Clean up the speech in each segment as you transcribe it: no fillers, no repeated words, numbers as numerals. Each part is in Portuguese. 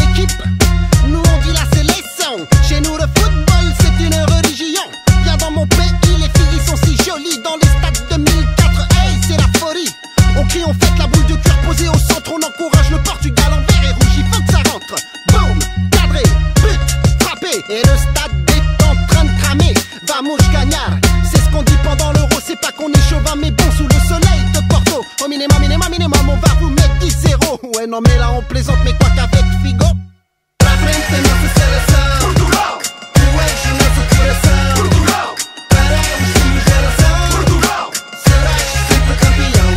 équipe. Nous on dit la sélection. Chez nous le football c'est une religion. Viens dans mon pays, les filles sont si jolies. Dans les stades 2004, hey c'est la folie. On crie, on fête la boule de cœur posée au centre. On encourage le Portugal en vert et rouge. Il faut que ça rentre. Boum, cadré, but, frappé. Et le stade est en train de cramer. Vamos ganhar, c'est ce qu'on dit pendant l'euro. C'est pas qu'on est chauvin mais bon sous le soleil de Porto. Au minimum, on va vous mettre 10-0. Ouais non mais là on plaisante, mais quoi qu'avec Figo. Pra frente nossa seleção Portugal, tu és o nosso coração Portugal, para os filhos geração Portugal, serás sempre campeão.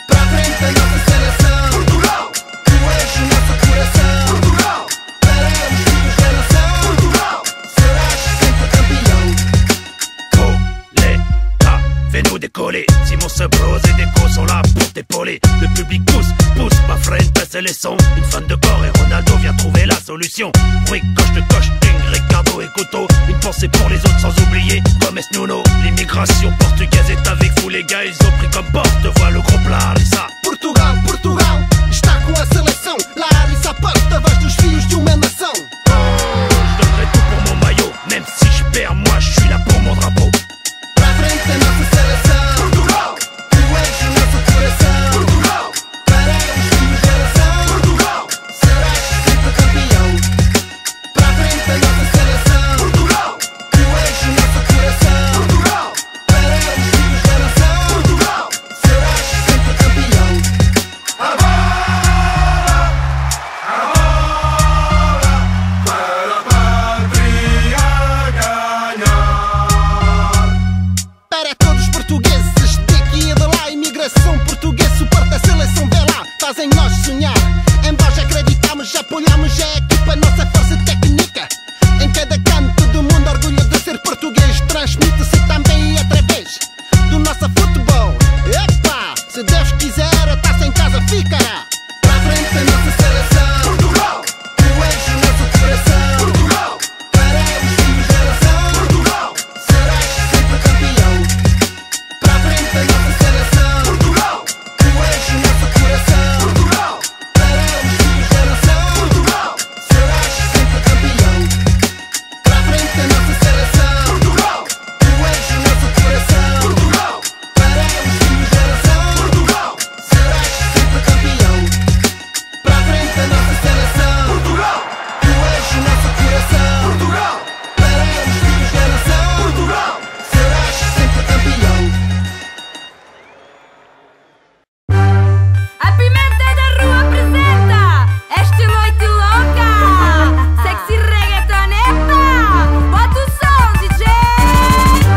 Pra frente nossa seleção Portugal, tu és o nosso coração Portugal, para os filhos geração Portugal, serás sempre campeão. Coletta, fais-nous décoller. Simon Sebros et Deco sont là pour t'épauler. Le public pousse, ma frente c'est les sons. Une fan de corps et Ronaldo vient trouver la solution. Oui, coche de coche, Ting, Ricardo et Couto. Une pensée pour les autres sans oublier Gomes Nuno. L'immigration portugaise est avec vous les gars. Ils ont pris comme porte-voix le groupe La Larissa. Portugal, Portugal, está com a seleção. La Larissa porte-voz dos filhos de uma nação. Je donnerai tout pour mon maillot. Même si je perds, moi je suis là pour mon drapeau. Pra frente nossa seleção Portugal, tu és o nosso coração Portugal, para os filhos geração Portugal, serás sempre campeão. Pra frente nossa seleção Portugal, tu és o nosso coração Portugal, para os filhos geração Portugal, serás sempre campeão. A bola, para a pátria ganhar. Para todos os portugueses daqui e de lá, imigração portuguesa suporta a seleção dela, fazem nós sonhar. Em vós acreditamos, apoiamos a equipa, nossa força técnica. Em cada canto do mundo, orgulho de ser português. Transmite-se também através do nosso futebol. Epa, se Deus quiser, a taça em casa ficará. Pra frente a nossa seleção Portugal, tu és o nosso coração Portugal, para os filhos geração Portugal, serás sempre campeão. Pra frente a nossa seleção Portugal, tu és o nosso coração Portugal, para os filhos geração Portugal, serás sempre campeão. Pra frente a nossa seleção Portugal, tu és o nosso coração Portugal, para os filhos geração Portugal, serás sempre campeão. Pra frente a nossa seleção Portugal, tu és o nosso coração Portugal, para os filhos geração Portugal, serás sempre campeão. A Pimenta da Rua apresenta esta noite louca. Sexy reggaeton, epa! Bota o som, DJ!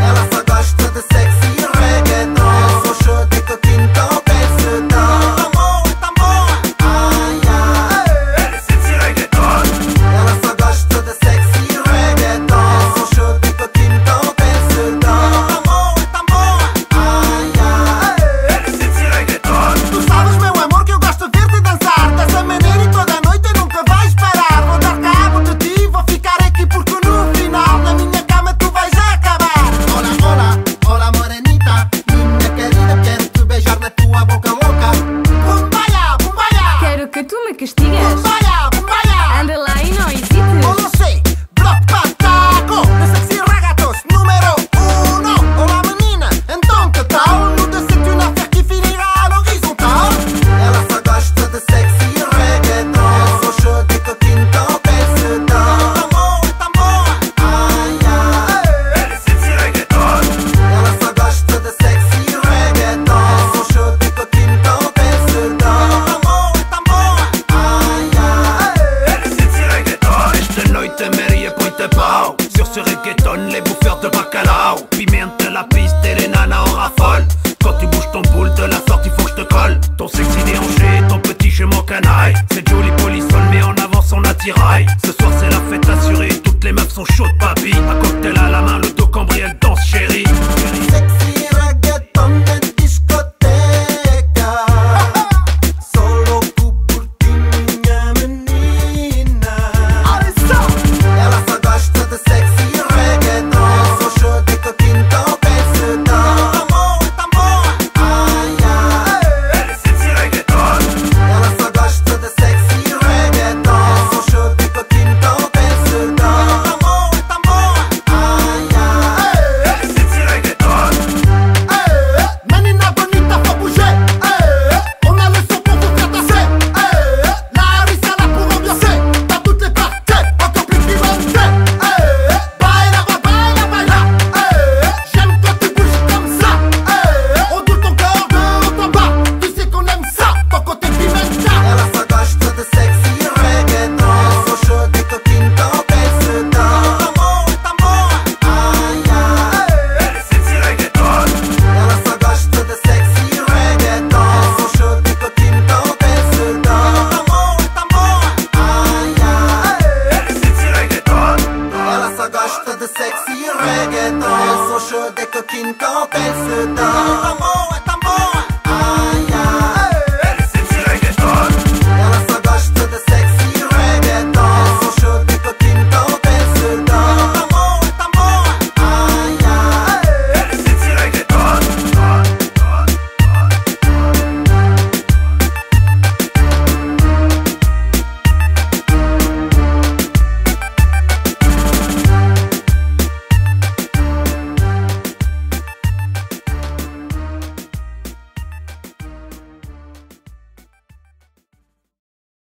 Ela só gosta de sexy e reggaeton. Eu sou show de coquinho, então penso tão boa, ai ai. Elle est sexy reggaeton. Ela só gosta de sexy e reggaeton. Eu sou show de coquinho, então penso tão boa, ai ai. Elle est sexy reggaeton. Tu sabes, meu amor, que eu gosto de ver-te dançar dessa maneira e toda a noite nunca vais parar. Vou dar cabo de ti, vou ficar aqui porque no final na minha cama tu vais acabar. Hola, hola, hola morenita, minha querida, quero te beijar na tua boca louca. Bumbaya, bumbaya, Quero que tu me castigas. bumbaya, bumbaya. Anda lá e não hesites. Oh, não sei, bloco pataco, de sexy regatos, número 1. Olá menina, então que tal? No de sítio na fer que finirá à l'horizontal. Ela só gosta de sexy e reggaeton. Eu sou show de coquinho, então penso tão boa, ai ai. Elle est sexy reggaeton. Ela só gosta de sexy e reggaeton. Eu sou show de coquinho, então penso tão boa, ai ai. Elle est sexy reggaeton. Esta noite a Maria põe-te a pau. Sur ce reggaeton, les bouffeurs de bacalao. Pimente la piste et les nanas en raffolent. Quand tu bouges ton boule de la sorte, il faut que je te colle. Ton sexy déhanché, ton petit je m'en canaille. Cette jolie polissonne met en avant son attirail. Ce soir c'est la fête assurée, toutes les meufs sont chaudes, pas